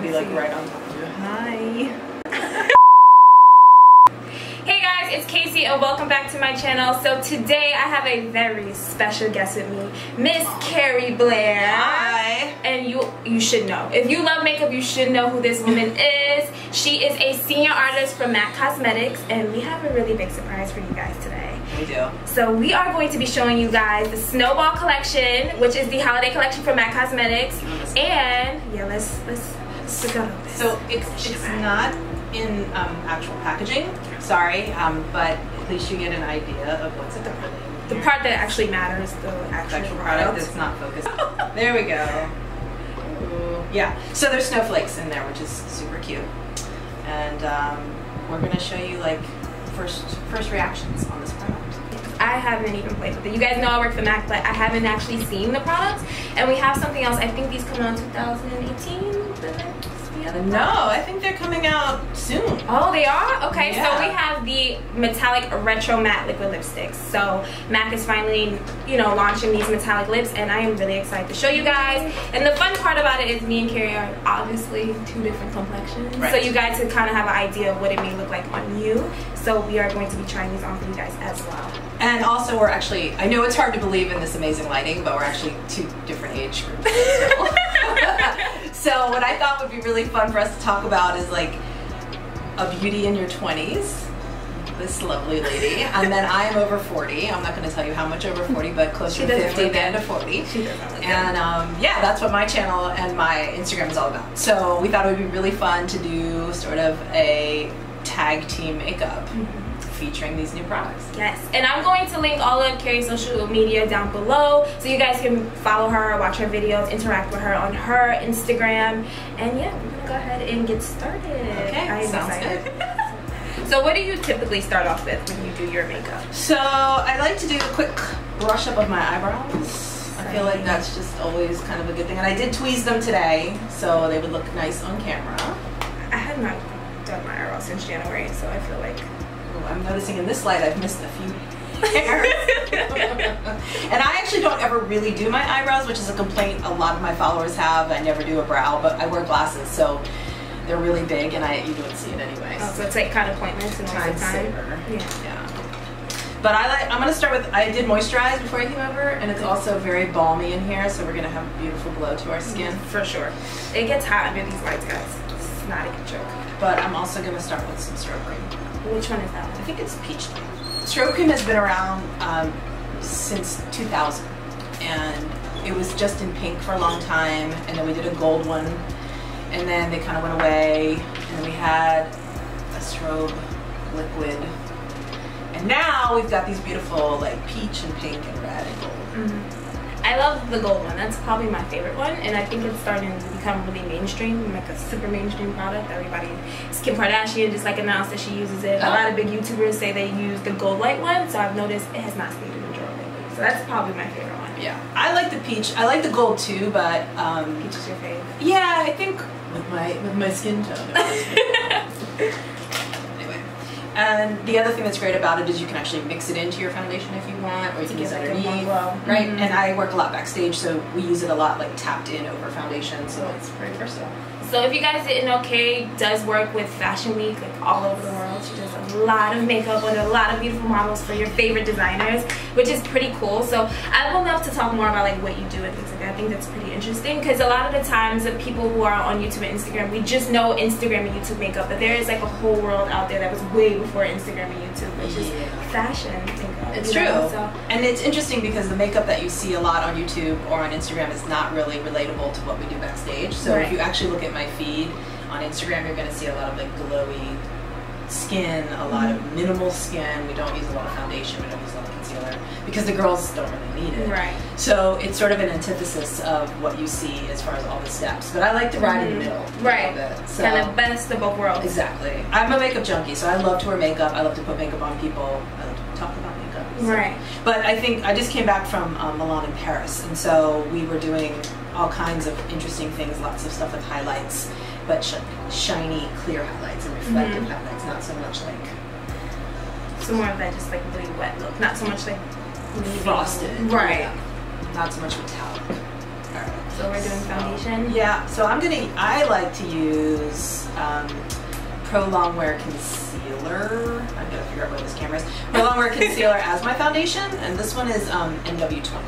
be like right on top of you. Hi. Hey guys, it's Casey and welcome back to my channel. So today I have a very special guest with me, Miss Keri Blair. Hi. And you should know. If you love makeup, you should know who this woman is. She is a senior artist for MAC Cosmetics, and we have a really big surprise for you guys today. We do. So we are going to be showing you guys the Snowball collection, which is the holiday collection for MAC Cosmetics. And yeah, let's go over this. So it's not in actual packaging, sorry, but at least you get an idea of what's at the front. The part that actually matters, the actual product that's not focused. There we go. Ooh. Yeah, so there's snowflakes in there, which is super cute. And we're gonna show you like first reactions on this product. I haven't even played with it. You guys know I work for MAC, but I haven't actually seen the products. And we have something else. I think these come out in 2018. No, I think they're coming out soon. Oh, they are? Okay, yeah. So we have the metallic retro matte liquid lipsticks. So MAC is finally, launching these metallic lips, and I am really excited to show you guys. And the fun part about it is me and Keri are obviously two different complexions. Right. So you guys can kind of have an idea of what it may look like on you. So we are going to be trying these on for you guys as well. And also we're actually, I know it's hard to believe in this amazing lighting, but we're actually two different age groups. So what I thought would be really fun for us to talk about is like a beauty in your 20s, this lovely lady, and then I am over 40. I'm not going to tell you how much over 40, but closer to 50 than to 40. And yeah, that's what my channel and my Instagram is all about. So we thought it would be really fun to do sort of a tag team makeup. Featuring these new products. Yes, and I'm going to link all of Keri's social media down below so you guys can follow her, watch her videos, interact with her on her Instagram, and yeah, we're gonna go ahead and get started. Okay, I'm sounds excited. good. So what do you typically start off with when you do your makeup? So I like to do a quick brush up of my eyebrows. I feel like that's just always kind of a good thing, and I did tweeze them today so they would look nice on camera. I have not done my eyebrows since January, so I feel like I'm noticing in this light I've missed a few hairs. And I actually don't ever really do my eyebrows, which is a complaint a lot of my followers have. I never do a brow, but I wear glasses, so they're really big and you don't see it anyway. Oh, so it's like kind of pointless and time saver. Yeah. But I'm gonna start with, I did moisturize before I came over, and it's also very balmy in here, so we're gonna have a beautiful glow to our skin. For sure. It gets hot under these lights, guys. It's not a good joke. But I'm also gonna start with some strobe cream. Which one is that one? I think it's peach. Strobe cream has been around since 2000, and it was just in pink for a long time, and then we did a gold one, and then they kind of went away, and then we had a strobe liquid, and now we've got these beautiful like peach and pink and red and gold. I love the gold one. That's probably my favorite one, and I think it's starting to become really mainstream, like a super mainstream product. Everybody, Kim Kardashian just like announced that she uses it. A lot of big YouTubers say they use the gold light one, so I've noticed it has not stayed in the drawer lately. So that's probably my favorite one. Yeah, I like the peach. I like the gold too, but peach is your fave. Yeah, I think with my skin tone. And the other thing that's great about it is you can actually mix it into your foundation if you want, or you can use it underneath, right? And I work a lot backstage, so we use it a lot like tapped in over foundation, so it's very versatile. So if you guys didn't know, Keri does work with Fashion Week like all over the world. She does a lot of makeup under a lot of beautiful models for your favorite designers, which is pretty cool. So I would love to talk more about like what you do and things like that. I think that's pretty interesting because a lot of the times the people who are on YouTube and Instagram, we just know Instagram and YouTube makeup, but there is like a whole world out there that was way before Instagram and YouTube, which is fashion makeup. It's true. So. And it's interesting because the makeup that you see a lot on YouTube or on Instagram is not really relatable to what we do backstage. So if you actually look at my feed on Instagram, you're going to see a lot of like glowy skin, a lot of minimal skin. We don't use a lot of foundation, we don't use a lot of concealer because the girls don't really need it. Right. So it's sort of an antithesis of what you see as far as all the steps. But I like to ride in the middle. Right. So, kind of best of both worlds. Exactly. I'm a makeup junkie, so I love to wear makeup. I love to put makeup on people. I love to talk about makeup. So. Right. But I think I just came back from Milan and Paris, and so we were doing all kinds of interesting things, lots of stuff with highlights, but shiny, clear highlights and reflective highlights, not so much like... So more of that just like really wet look, not so much like... Frosted. Right. Yeah. Not so much metallic. Alright. So we're doing foundation. Yeah, so I like to use Pro Longwear Concealer. I'm gonna figure out where this camera is. Pro Longwear Concealer as my foundation, and this one is NW20.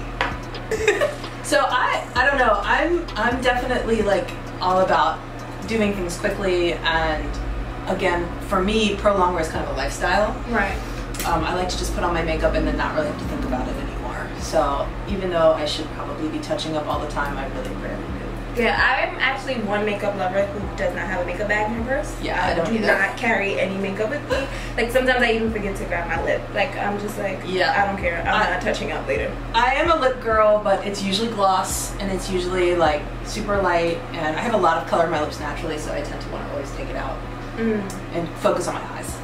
So I don't know. I'm definitely like all about doing things quickly, and again, for me, Pro Longwear is kind of a lifestyle. Right. I like to just put on my makeup and then not really have to think about it anymore. So even though I should probably be touching up all the time, I really rarely do. Yeah, I'm actually one makeup lover who does not have a makeup bag in her purse. Yeah, I don't do either. not carry any makeup with me. Like sometimes I even forget to grab my lip. Like I'm just like, yeah, I don't care. I'm not touching up later. I am a lip girl, but it's usually gloss and it's usually like super light, and I have a lot of color in my lips naturally, so I tend to want to always take it out and focus on my eyes.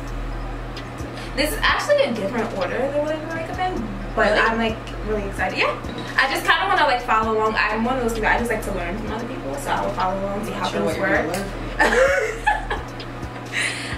This is actually a different order than what I do makeup in, but really? I'm like really excited. Yeah, I just kind of want to like follow along. I'm one of those people, I just like to learn from other people, so I will follow along, see how things work.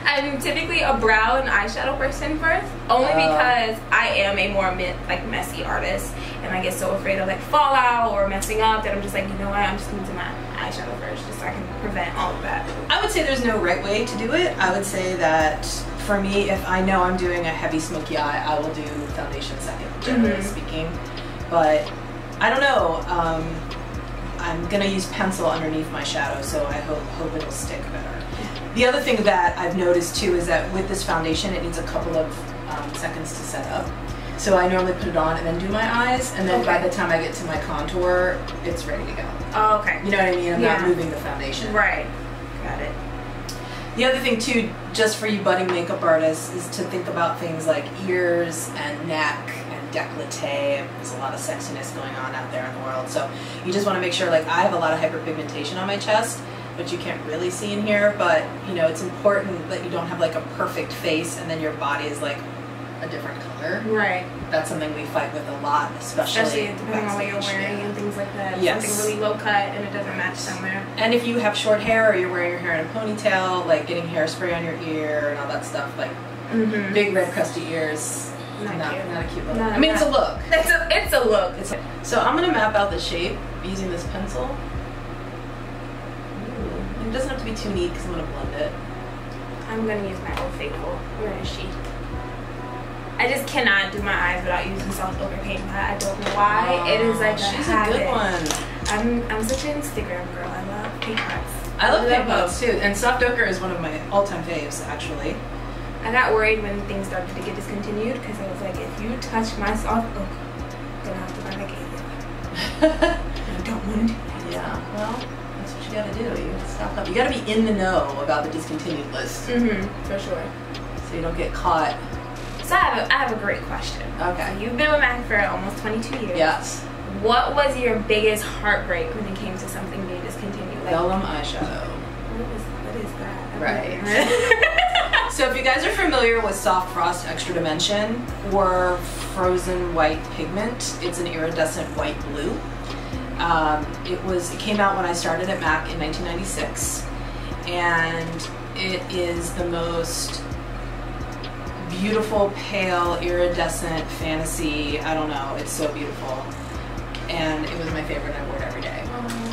I'm typically a brow and eyeshadow person first, only because I am a more messy artist, and I get so afraid of like fallout or messing up that I'm just like, you know what, I'm just going to do my eyeshadow first, just so I can prevent all of that. I would say there's no right way to do it. I would say that for me, if I know I'm doing a heavy smoky eye, I will do foundation second, generally speaking. But I don't know. I'm gonna use pencil underneath my shadow, so I hope it'll stick better. The other thing that I've noticed too is that with this foundation, it needs a couple of seconds to set up. So I normally put it on and then do my eyes, and then by the time I get to my contour, it's ready to go. Oh, okay. You know what I mean? I'm not moving the foundation. Right. Got it. The other thing too, just for you budding makeup artists, is to think about things like ears and neck and décolleté. There's a lot of sexiness going on out there in the world, so you just want to make sure, like I have a lot of hyperpigmentation on my chest, which you can't really see in here, but you know, it's important that you don't have like a perfect face and then your body is like a different color. Right. That's something we fight with a lot, especially depending on what you're wearing and things like that. Yes. Something really low cut and it doesn't match somewhere. And if you have short hair or you're wearing your hair in a ponytail, like getting hairspray on your ear and all that stuff, like big red crusty ears, not a cute look. No, I mean, it's a look. It's a look. So I'm gonna map out the shape using this pencil. Ooh. It doesn't have to be too neat because I'm gonna blend it. I'm gonna use my Old Faithful. Where is she? I just cannot do my eyes without using soft ochre paint. I don't know why. It is like she's habit. a good one. I'm such an Instagram girl. I love paint pots. I love paint pots too, and soft ochre is one of my all-time faves actually. I got worried when things started to get discontinued because I was like, if you touch my soft ochre, I'm gonna have to buy like a I don't want to do that. Yeah, well, that's what you gotta do. You gotta stock up. You gotta be in the know about the discontinued list. For sure. So you don't get caught. So I have a great question. Okay. So you've been with MAC for almost 22 years. Yes. What was your biggest heartbreak when it came to something being discontinued? Like, Vellum eyeshadow. What is that? Right. So if you guys are familiar with Soft Frost Extra Dimension or Frozen White Pigment, it's an iridescent white blue. It came out when I started at MAC in 1996, and it is the most beautiful, pale, iridescent fantasy. I don't know, it's so beautiful. And it was my favorite, and I wore it every day.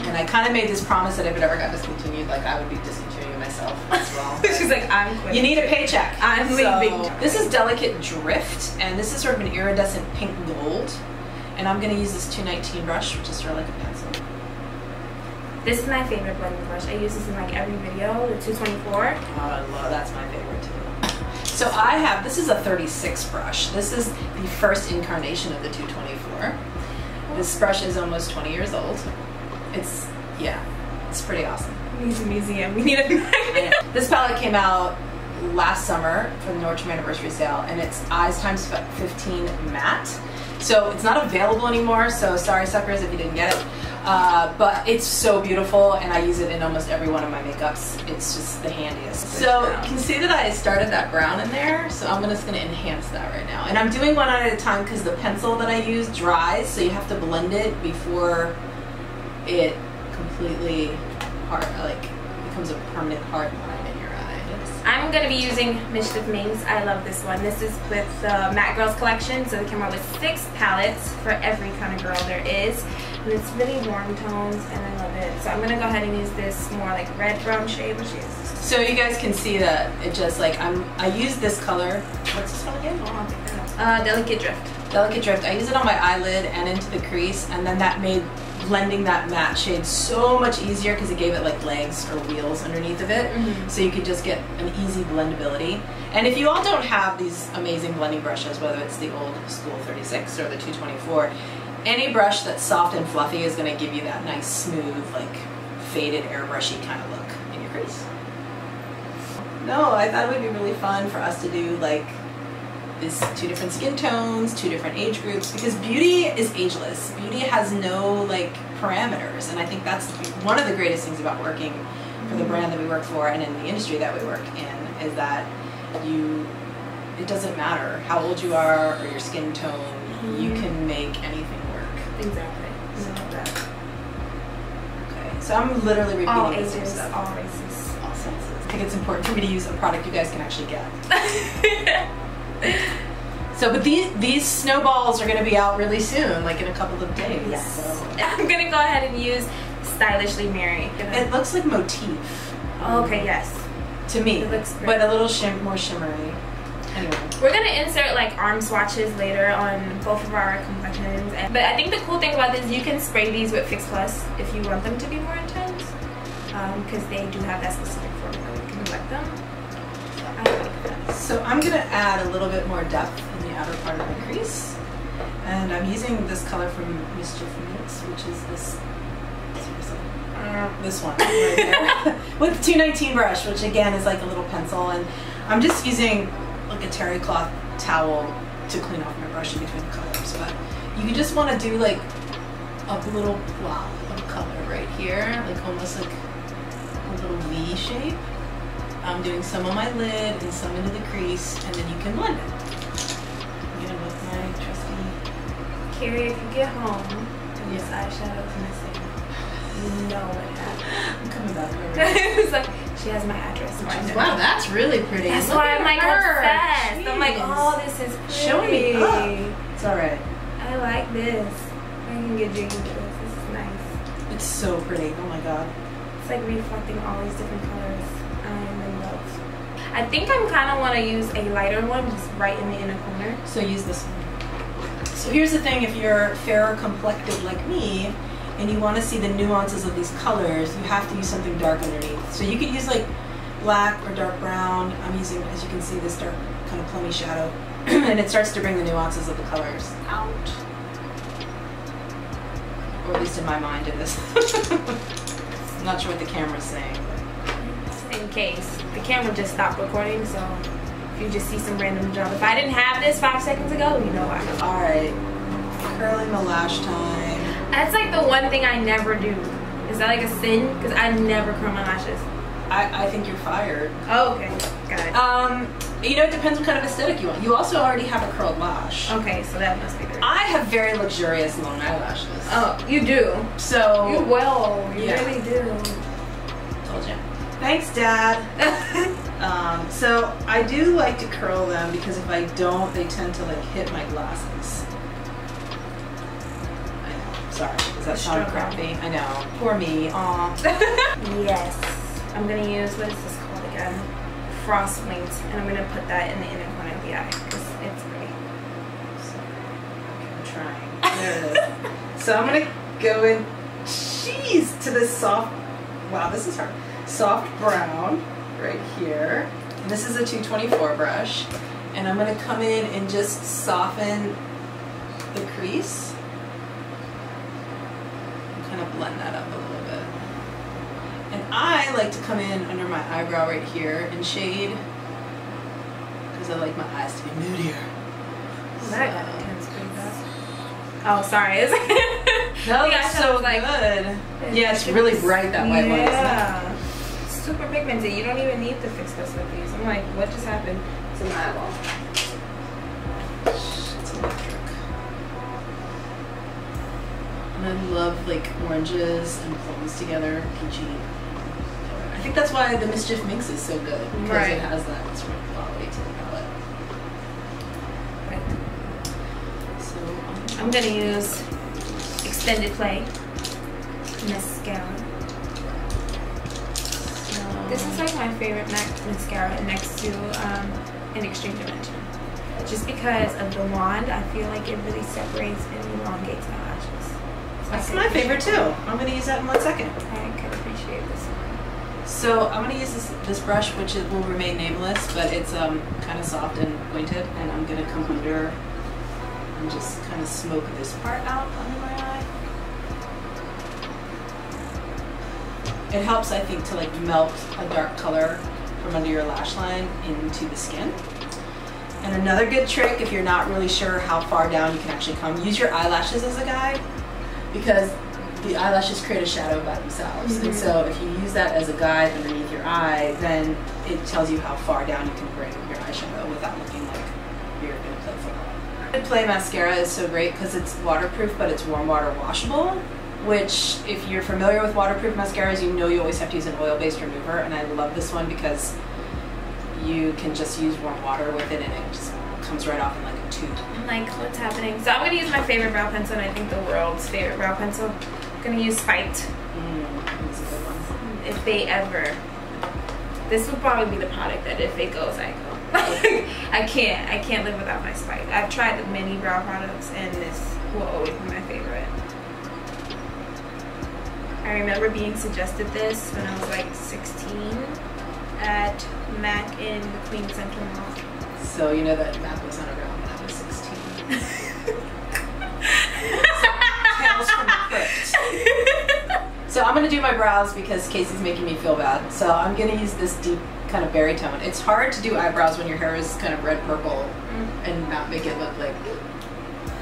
And I kind of made this promise that if it ever got discontinued, like I would be discontinuing myself as well. She's like, I'm quitting. You need a paycheck. I'm leaving. This is Delicate Drift, and this is sort of an iridescent pink gold. And I'm going to use this 219 brush, which is sort of like a pencil. This is my favorite blending brush. I use this in like every video, the 224. Oh, I love, that's my favorite too. So this is a 36 brush. This is the first incarnation of the 224. This brush is almost 20 years old. It's pretty awesome. It needs a museum. We need a This palette came out last summer for the Nordstrom anniversary sale, and it's Eyes Times 15 matte. So it's not available anymore, so sorry suckers if you didn't get it. But it's so beautiful, and I use it in almost every one of my makeups. It's just the handiest. So you can see that I started that brown in there, so I'm just going to enhance that right now. And I'm doing one at a time because the pencil that I use dries, so you have to blend it before it completely becomes a permanent hard line in your eye. I'm going to be using Mischief Minx. I love this one. This is with the Matte Girls collection. So they came out with 6 palettes for every kind of girl there is. And it's really warm tones and I love it. So I'm going to go ahead and use this more like red brown shade, which is... So you guys can see that it just like, I use this color. What's this one again? Oh, I'll pick that up. Delicate Drift. Delicate Drift. I use it on my eyelid and into the crease, and then that made blending that matte shade so much easier because it gave it like legs or wheels underneath of it. So you could just get an easy blendability. And if you all don't have these amazing blending brushes, whether it's the old school 36 or the 224, any brush that's soft and fluffy is going to give you that nice smooth, like faded airbrushy kind of look in your crease. No, I thought it would be really fun for us to do like this 2 different skin tones, 2 different age groups, because beauty is ageless. Beauty has no like parameters, and I think that's one of the greatest things about working for the brand that we work for and in the industry that we work in, is that it doesn't matter how old you are or your skin tone, you can make anything work. Exactly. Okay, so I'm literally repeating all the ages, same stuff. all races, all senses. I think it's important for me to use a product you guys can actually get. So, but these snowballs are going to be out really soon, like in a couple of days. Yes. So. I'm going to go ahead and use Stylishly Mary. It looks like motif. Oh, okay, yes. To me, it looks great. But a little more shimmery. Anyway. We're going to insert like arm swatches later on both of our complexions. But I think the cool thing about this, you can spray these with Fix Plus if you want them to be more intense. Because they do have that specific formula. You can wet them. So I like that. So I'm going to add a little bit more depth in the outer part of my crease. And I'm using this color from Mischief Minx, which is this one right there. With the 219 brush, which again is like a little pencil. And I'm just using like a terry cloth towel to clean off my brush in between the colors. But you just want to do like a little blob of color right here, like almost like a little V shape. I'm doing some on my lid and some into the crease, and then you can blend it. I'm gonna with my trusty. Keri, if you get home and this eyeshadow is missing, you know what happened. I'm coming back over. It's like, she has my address. Wow, that's really pretty. That's why I'm like obsessed. I'm like, oh, this is pretty. Show me up. It's alright. I like this. I can get jiggy with this. This is nice. It's so pretty. Oh my god. It's like reflecting all these different colors. I am in love. I think I kind of want to use a lighter one just right in the inner corner. So use this one. So here's the thing, if you're fairer complected like me and you want to see the nuances of these colors, you have to use something dark underneath. So you could use like black or dark brown. I'm using, as you can see, this dark kind of plummy shadow. And it starts to bring the nuances of the colors out. Or at least in my mind it is. I'm not sure what the camera's saying. But in case. The camera just stopped recording, so if you just see some random jump. If I didn't have this 5 seconds ago, you know why. Alright. Curling the lash time. That's like the one thing I never do. Is that like a sin? Because I never curl my lashes. I think you're fired. Oh, okay. Got it. You know, it depends what kind of aesthetic you want. You also already have a curled lash. Okay, so that must be the reason. I have very luxurious long eyelashes. Oh, you do? So... You will. You yeah. really do. Told you. Thanks, Dad. So I do like to curl them because if I don't, they tend to like hit my glasses. I know. Sorry. Does that sound crappy? I know. Poor me. Aw. Yes. I'm going to use, what is this called again? Frostwinked. And I'm going to put that in the inner corner of the eye because it's pretty. Okay, I'm trying. There it is. So I'm going to go in, jeez, to this soft, wow, this is hard. Soft brown right here. And this is a 224 brush. And I'm going to come in and just soften the crease. And kind of blend that up a little bit. And I like to come in under my eyebrow right here and shade because I like my eyes to be moodier. That kind of tends pretty bad. Oh, sorry. No, that's so like, good. Yeah, it's really bright that white one, isn't it? Super pigmented. You don't even need to fix this with these. I'm like, what just happened to my eyeball? It's electric. And I love like oranges and plums together. Peachy. I think that's why the Mischief Minx is so good, because it has that sort of quality to the palette. Right. So I'm gonna use Extended Play mascara. So this is like my favorite MAC mascara next to an Extreme Dimension. Just because of the wand, I feel like it really separates and elongates my lashes. So that's my favorite too. I'm going to use that in 1 second. I could appreciate this one. So I'm going to use this brush, which will remain nameless, but it's kind of soft and pointed, and I'm going to come under and just kind of smoke this part out under my eye. It helps, I think, to like melt a dark color from under your lash line into the skin. And another good trick, if you're not really sure how far down you can actually come, use your eyelashes as a guide, because the eyelashes create a shadow by themselves. And so if you use that as a guide underneath your eye, then it tells you how far down you can bring your eyeshadow without looking like you're going to play football. Good Play mascara is so great because it's waterproof, but it's warm water washable, which if you're familiar with waterproof mascaras, you know you always have to use an oil-based remover, and I love this one because you can just use warm water with it and it just comes right off in like a tube. Like what's happening. So I'm going to use my favorite brow pencil, and I think the world's favorite brow pencil. I'm going to use Spiked. That's a good one. If they ever, this would probably be the product that if it goes, I go. I can't live without my Spiked. I've tried the many brow products, and this will always be my favorite. I remember being suggested this when I was like 16 at MAC in the Queen Central Mall. So you know that MAC was not around when I was 16. Tales from the crypt. So I'm going to do my brows because Casey's making me feel bad. So I'm going to use this deep kind of berry tone. It's hard to do eyebrows when your hair is kind of red-purple and not make it look like...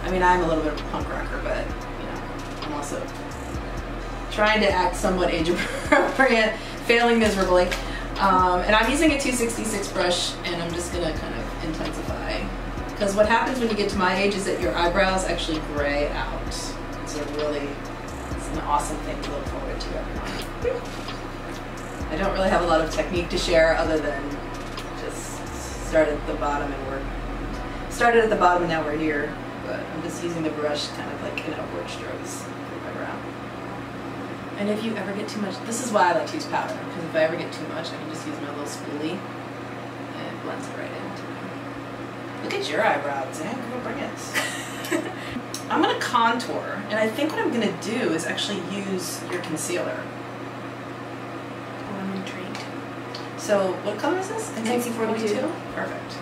I mean, I'm a little bit of a punk rocker, but, you know, I'm also trying to act somewhat age-appropriate, failing miserably. And I'm using a 266 brush, and I'm just going to kind of intensify. Because what happens when you get to my age is that your eyebrows actually gray out. It's an awesome thing to look forward to every month. I don't really have a lot of technique to share other than just start at the bottom started at the bottom and now we're here. But I'm just using the brush kind of like in upward strokes for my brow. And if you ever get too much, this is why I like to use powder, because if I ever get too much, I can just use my little spoolie and it blends it right in. Look at your eyebrows, eh? Go bring it. I'm going to contour, and I think what I'm going to do is actually use your concealer. Oh, I'm intrigued. So, what color is this? NC42. Perfect.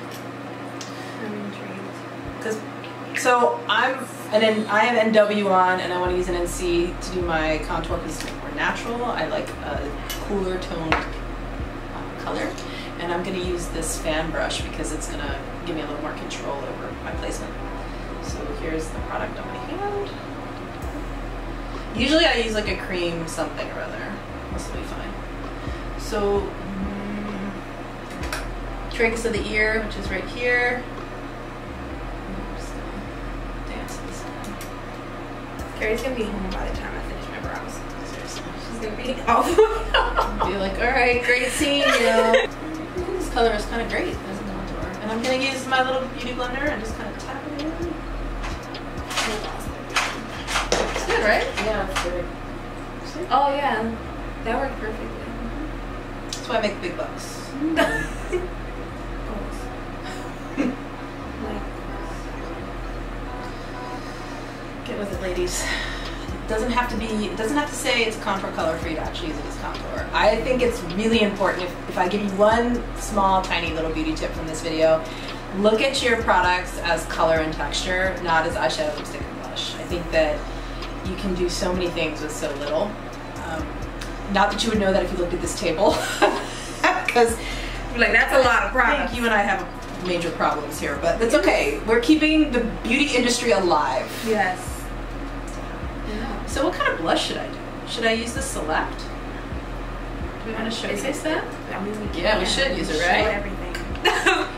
I'm intrigued. So I have NW on, and I want to use an NC to do my contour because it's more natural. I like a cooler toned color, and I'm going to use this fan brush because it's going to give me a little more control over my placement. So here's the product on my hand. Usually I use like a cream something or other. This will be fine. So tragus of the ear, which is right here. Keri's gonna be home by the time I finish my brows. Seriously. She's gonna be off. Be like, alright, great seeing you. This color is kind of great as a contour. And I'm gonna use my little beauty blender and just kind of tap it in. It's good, right? Yeah, it's good. Oh yeah, that worked perfectly. That's why I make big bucks. Get with it, ladies. It doesn't have to say it's a contour color for you to actually use it as contour. I think it's really important if I give you one small tiny little beauty tip from this video, look at your products as color and texture, not as eyeshadow, lipstick, and blush. I think that you can do so many things with so little. Not that you would know that if you looked at this table, because like that's a lot of products. I think you and I have major problems here, but that's okay. We're keeping the beauty industry alive. Yes. Yeah. So what kind of blush should I do? Should I use the Select? Do we want to showcase that? I mean, we should use it, right? Show everything.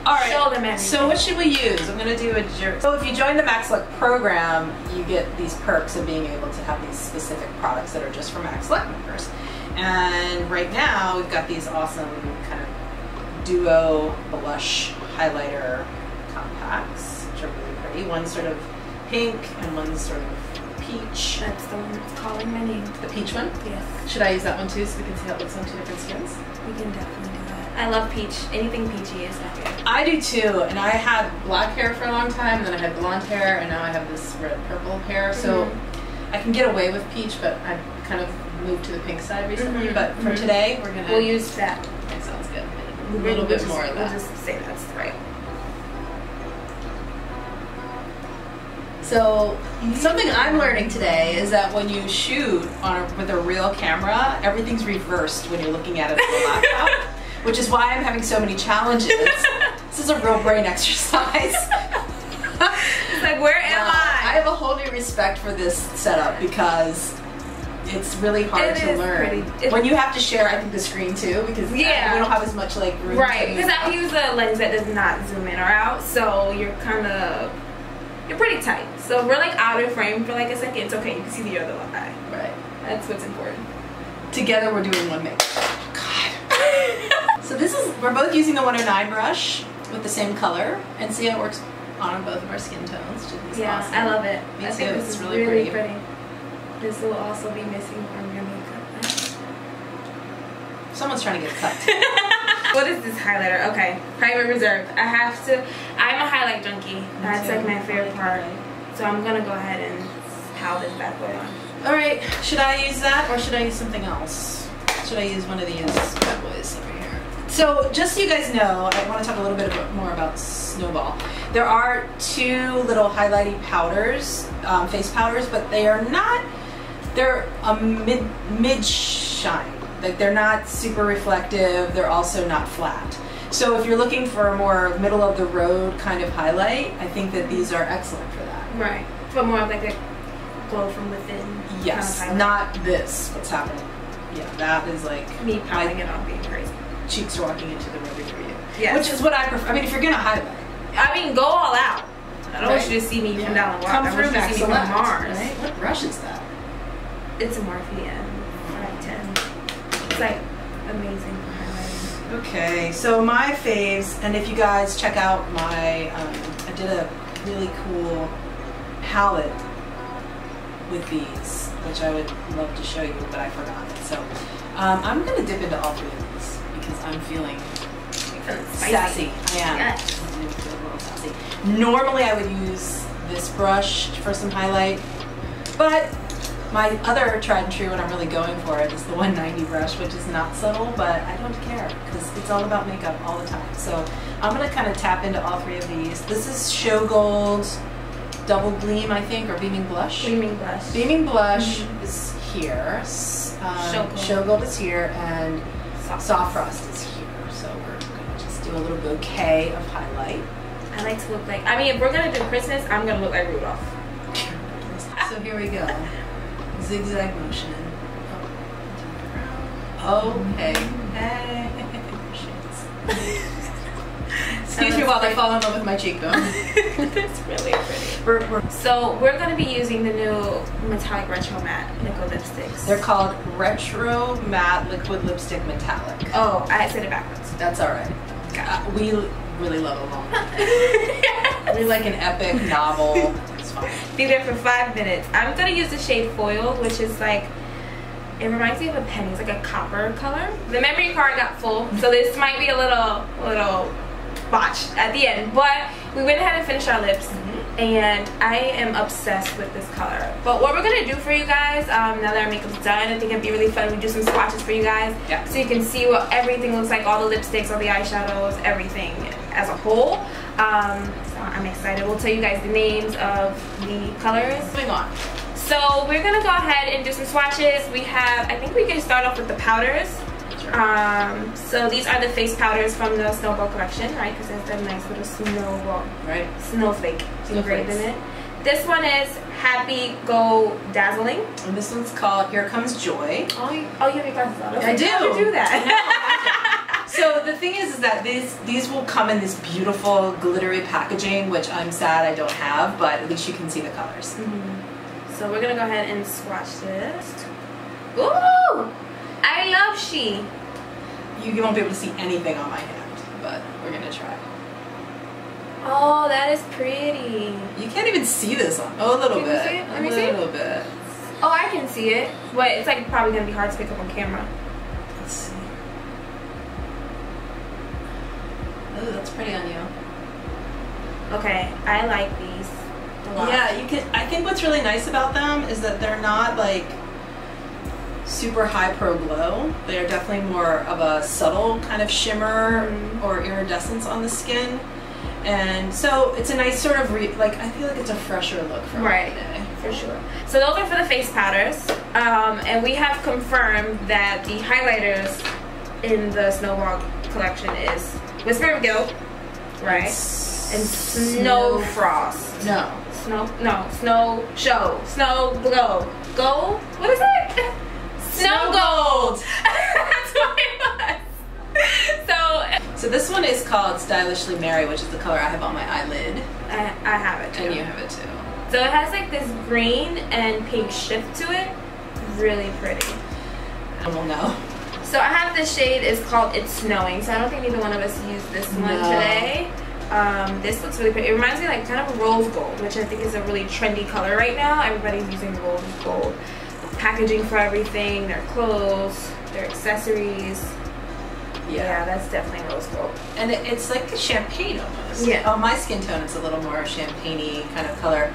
All right. Show them everything. So what should we use? I'm going to do a jerk. So if you join the Max Select program, you get these perks of being able to have these specific products that are just for Max Select members. And right now we've got these awesome kind of duo blush highlighter compacts, which are really pretty. One's sort of pink and one's sort of peach. That's the one that's calling my name. The peach one? Yes. Should I use that one too so we can see how it looks on two different skins? We can definitely do that. I love peach. Anything peachy is not good. I do too, and I had black hair for a long time, and then I had blonde hair, and now I have this red purple hair, so I can get away with peach, but I've kind of moved to the pink side recently. But for today, we'll use that. That sounds good. A little bit more of that. We'll just say that's right. So something I'm learning today is that when you shoot with a real camera, everything's reversed when you're looking at it on the laptop, which is why I'm having so many challenges. This is a real brain exercise. It's like, where am I? I have a whole new respect for this setup because it's really hard to learn. When you have to share, I think, the screen too, because we don't have as much like room. Right, because I use a lens that does not zoom in or out, so you're pretty tight. So if we're like out of frame for like a second, it's okay. You can see the other eye. Right. That's what's important. Together we're doing one makeup. God. So we're both using the 109 brush with the same color, and see how it works on both of our skin tones. Yeah, awesome. I love it. Me I too. think this is really pretty. This will also be missing from your makeup. Someone's trying to get cut. What is this highlighter? Okay, Private Reserve. I'm a highlight junkie. That's like my favorite part. So I'm gonna go ahead and pow this bad boy on. Alright, should I use that or should I use something else? Should I use one of these bad boys over here? So just so you guys know, I want to talk a little bit more about Snowball. There are two little highlighting powders, face powders, but they're a mid shine. Like, they're not super reflective, they're also not flat. So if you're looking for a more middle of the road kind of highlight, I think that these are excellent for that. Right. For more of like a glow from within. Yes, kind of not this, what's happening. Yeah, that is like me powering it on being crazy. Cheeks are walking into the movie for you. Yeah. Which is what I prefer. I mean, if you're gonna highlight. I mean, go all out. I don't want you to see me come down the walk. Come I through want you to see me from Mars. Right? What brush is that? It's a Morphe M510. It's like amazing for highlighting. Okay, so my faves, and if you guys check out my, I did a really cool palette with these, which I would love to show you, but I forgot it. So I'm gonna dip into all three of these because I'm feeling sassy. I am. Yes. I'm feeling a little sassy. Normally I would use this brush for some highlight, but my other tried and true, when I'm really going for it, is the 190 brush, which is not subtle, but I don't care because it's all about makeup all the time. So I'm going to kind of tap into all three of these. This is Show Gold Double Gleam, I think, or Beaming Blush. Beaming Blush. Beaming Blush is here. Show Gold is here, and Soft Frost is here. So we're going to just do a little bouquet of highlight. I like to look like, I mean, if we're going to do Christmas, I'm going to look like Rudolph. So here we go. Zigzag motion. Oh, hey. Hey. Excuse me while I fall in love with my cheekbone. It's really pretty. So we're going to be using the new Metallic Retro Matte Liquid Lipsticks. They're called Retro Matte Liquid Lipstick Metallic. Oh, I said it backwards. That's alright. We really love a long We like an epic novel. It's fine. Be there for 5 minutes. I'm going to use the shade Foiled, which is like, it reminds me of a penny. It's like a copper color. The memory card got full, so this might be a little botched at the end. But we went ahead and finished our lips, and I am obsessed with this color. But what we're going to do for you guys, now that our makeup's done, I think it'd be really fun. We do some swatches for you guys, so you can see what everything looks like, all the lipsticks, all the eyeshadows, everything as a whole. So I'm excited. We'll tell you guys the names of the colors. Moving on. So we're gonna go ahead and do some swatches. We have, I think we can start off with the powders. So these are the face powders from the Snowball collection, right? Because there's a nice little snowball, right? Snowflake engraved in it. This one is Happy Go Dazzling. And this one's called Here Comes Joy. Oh, you have your glasses on. Okay. I do. How did you do that? So the thing is that these will come in this beautiful glittery packaging, which I'm sad I don't have, but at least you can see the colors. So we're gonna go ahead and swatch this. Ooh! I love she. You won't be able to see anything on my hand, but we're gonna try. Oh, that is pretty. You can't even see this on. Oh, a little Can you bit. see it? Let me a see. little bit. Oh, I can see it, but it's like probably gonna be hard to pick up on camera. Let's see. Oh, that's pretty on you. Okay, I like these a lot. Yeah, you can. I think what's really nice about them is that they're not like super high pro glow. They are definitely more of a subtle kind of shimmer or iridescence on the skin, and so it's a nice sort of like I feel like it's a fresher look for today. For sure. So those are for the face powders, and we have confirmed that the highlighters in the Snowball collection is Whisper of Guilt, right? And Snow Frost. Snow Glow. Gold? What is it? Snow Gold! That's what it was. So this one is called Stylishly Merry, which is the color I have on my eyelid. I have it too. And you have it too. So it has like this green and pink shift to it. Really pretty. I don't know. So I have this shade, it's called It's Snowing. So I don't think neither one of us used this one today. This looks really pretty. It reminds me like kind of rose gold, which I think is a really trendy color right now. Everybody's using rose gold. Packaging for everything, their clothes, their accessories. Yeah, that's definitely rose gold. And it's like a champagne almost. Yeah. Oh, my skin tone is a little more champagne-y kind of color.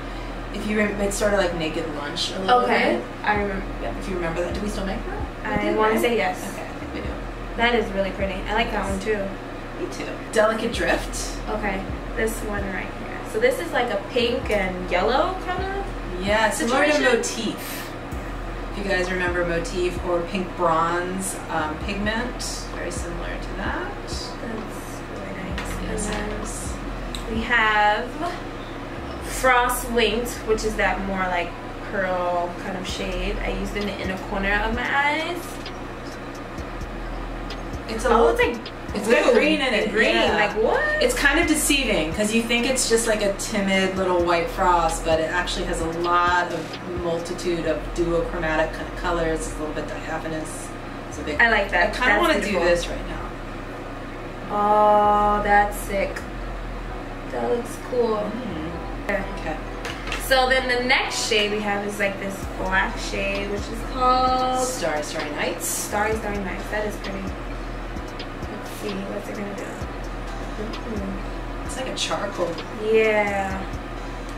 If you it's sort of like Naked Lunch a little bit. I remember. Yeah, if you remember that. Do we still make that? I want to say yes. Okay, I think we do. That is really pretty. I like that one too. Me too. Delicate Drift. Okay, this one right here. So this is like a pink and yellow kind of. Yeah, similar to Motif. If you guys remember Motif or Pink Bronze pigment, very similar to that. That's really nice. Yes, and then we have Frostwinked, which is that more like pearl kind of shade. I used in the inner corner of my eyes. It's a little, it's got green in it. Green, like what? It's kind of deceiving because you think it's just like a timid little white frost, but it actually has a lot of multitude of duochromatic kind of colors. It's a little bit diaphanous. It's a big. I like that. I kind of want to do this right now. Oh, that's sick. That looks cool. Okay. So then the next shade we have is like this black shade, which is called Starry Nights. Starry Nights. That is pretty. Let's see, what's it gonna do? It's like a charcoal. Yeah.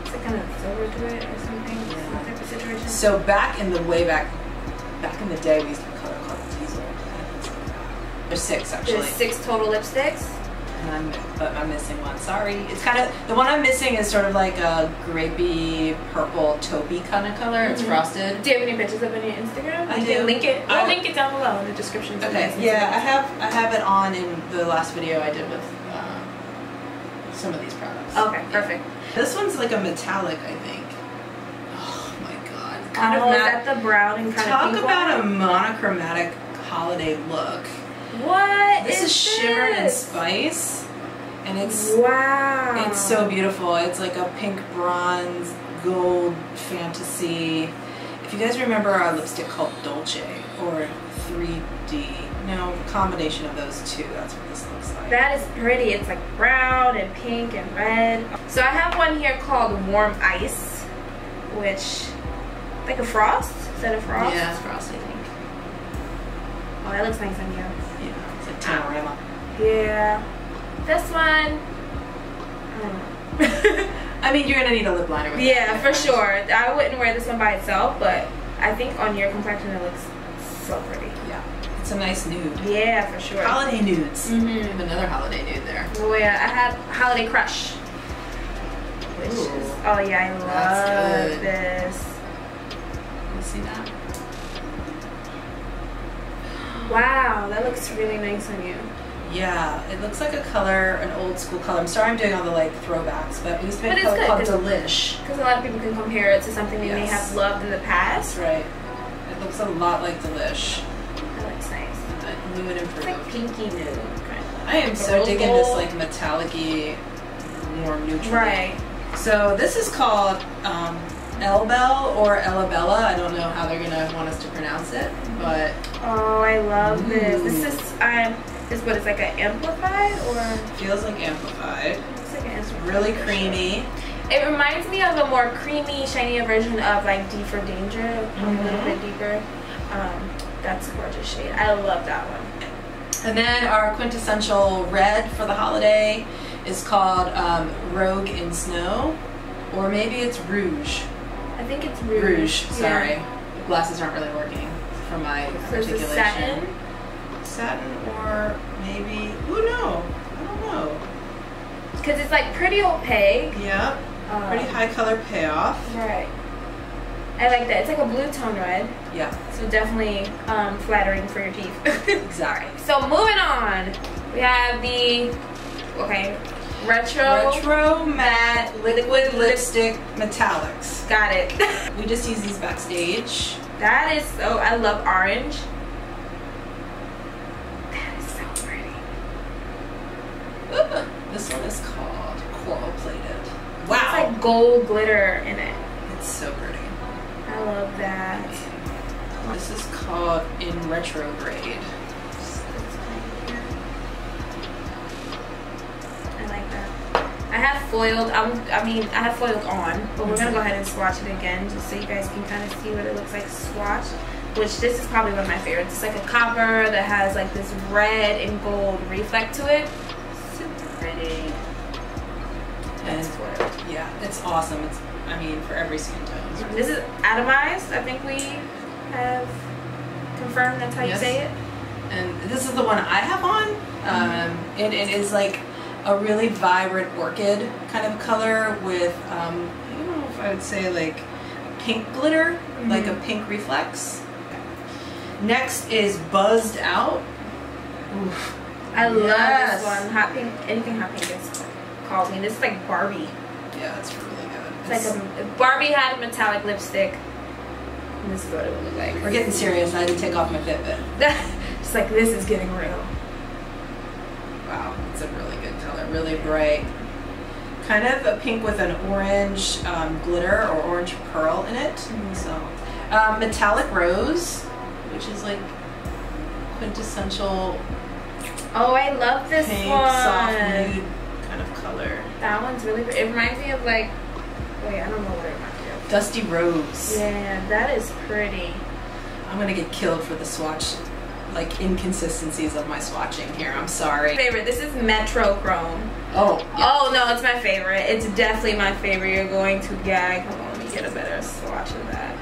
It's like kind of silver to it or something. Yeah. That type of situation. So back in the back in the day, we used to have a color called Diesel. There's 6 actually. There's 6 total lipsticks. But I'm missing one. Sorry. It's kind of the one I'm missing is sort of like a grapey, purple, taupey kind of color. It's frosted. Do you have any pictures of it on your Instagram? I do. Can link it. I'll link it down below in the description. Okay. Yeah, I have it on in the last video I did with some of these products. Okay. Perfect. This one's like a metallic, I think. Oh my god. Kind of matte. Is that the brown and kind Talk of pink about one? a monochromatic holiday look. What This is Shimmer and Spice, and it's wow. It's so beautiful. It's like a pink bronze gold fantasy. If you guys remember our lipstick called Dolce or 3D, no, combination of those two. That's what this looks like. That is pretty. It's like brown and pink and red. So I have one here called Warm Ice, which like a frost. Is that a frost? Yeah, it's frost, I think. Oh, that looks nice on you. Yeah, it's like Panorama. Yeah. This one, I don't know. I mean, you're gonna need a lip liner with yeah, for sure. I wouldn't wear this one by itself, but I think on your complexion it looks so pretty. Yeah, it's a nice nude. Yeah, for sure. Holiday nudes. Mm-hmm. We have another holiday nude there. Oh yeah, I have Holiday Crush. Which is, oh yeah, I love this. You see that? Wow, that looks really nice on you. Yeah, it looks like a color, an old school color. I'm sorry I'm doing all the like throwbacks, but we used to make a color called Delish. Because a lot of people can compare it to something they may have loved in the past. That's right. It looks a lot like Delish. That looks nice. New and improved. It's like pinky nude, kind of. I am so digging this like metallic-y, more neutral. Right. So this is called Elle or Ellabella. I don't know how they're gonna want us to pronounce it, but oh, I love this. This is this what it's like an amplified or feels like amplified. Looks like it's really creamy. It reminds me of a more creamy, shinier version of like D for Danger, a little bit deeper. That's a gorgeous shade. I love that one. And then our quintessential red for the holiday is called Rogue in Snow, or maybe it's Rouge. I think it's Rouge. Rouge, sorry. Yeah. The glasses aren't really working for my articulation. Satin? Satin or maybe, oh no, I don't know. Because it's like pretty opaque. Yeah, pretty high color payoff. Right. I like that. It's like a blue tone red. Yeah. So definitely flattering for your teeth. Exactly. So moving on, we have the, Retro Matte Liquid Lipstick Metallics. Got it. We just use these backstage. That is so, I love orange. That is so pretty. This one is called Coral Plated. Wow. It's like gold glitter in it. It's so pretty. I love that. This is called In Retrograde. I like that. I have foiled, I have foiled on, but we're gonna go ahead and swatch it again just so you guys can kind of see what it looks like swatched. Which this is probably one of my favorites. It's like a copper that has like this red and gold reflect to it. Super pretty. And it's foiled. Yeah, it's awesome. It's, I mean, for every skin tone. This is Atomized. I think we have confirmed that's how you say it. And this is the one I have on. It is like a really vibrant orchid kind of color with, I don't know if I would say like pink glitter, like a pink reflex. Next is Buzzed Out. Oof. I love this one. Hot pink, anything hot pink is called me. This is like Barbie. Yeah, it's really good. It's like a Barbie had a metallic lipstick. And this is what it would look like. We're getting serious. I had to take off my Fitbit. Just like, this is getting real. Wow, it's a really good color. Really bright. Kind of a pink with an orange glitter or orange pearl in it. So, Metallic Rose, which is like quintessential. Oh, I love this pink, one. Soft nude kind of color. That one's really pretty. It reminds me of like, wait, I don't know what it reminds me of. Dusty Rose. Yeah, that is pretty. I'm gonna get killed for the swatch, like inconsistencies of my swatching here. I'm sorry. Favorite. This is Metro Chrome. Oh. Yeah. Oh no, it's my favorite. It's definitely my favorite. You're going to gag. Hold on, let me get a better swatch of that.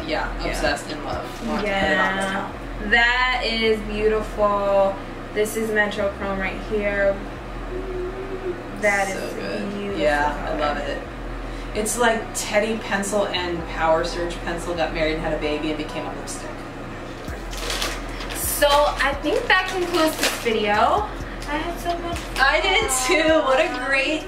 Yeah. Obsessed in love. Yeah. That is beautiful. This is Metro Chrome right here. That is so good. Beautiful. Yeah, I love it. It's like Teddy Pencil and Power Surge Pencil got married and had a baby and became a lipstick. So I think that concludes this video. I had so much fun. I did too. What a great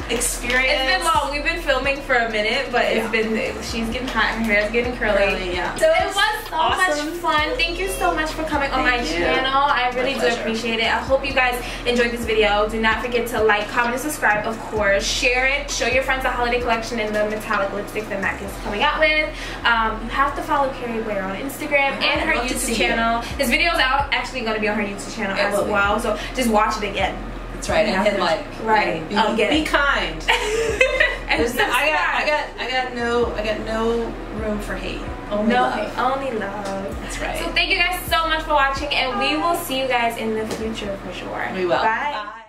experience. It's been long. We've been filming for a minute, but it's been, she's getting hot, her hair's getting curly. Yeah. So it was so much fun. Thank you so much for coming on my channel. I really do appreciate it. I hope you guys enjoyed this video. Do not forget to like, comment, and subscribe, of course. Share it. Show your friends the holiday collection and the metallic lipstick that MAC is coming out with. You have to follow Keri Blair on Instagram and her YouTube channel. This video is actually going to be on her YouTube channel as well. So just watch it again. That's right, and hit like. Right. Be kind. I got no room for hate. Only love. Only love. That's right. So thank you guys so much for watching, and we will see you guys in the future for sure. We will. Bye. Bye.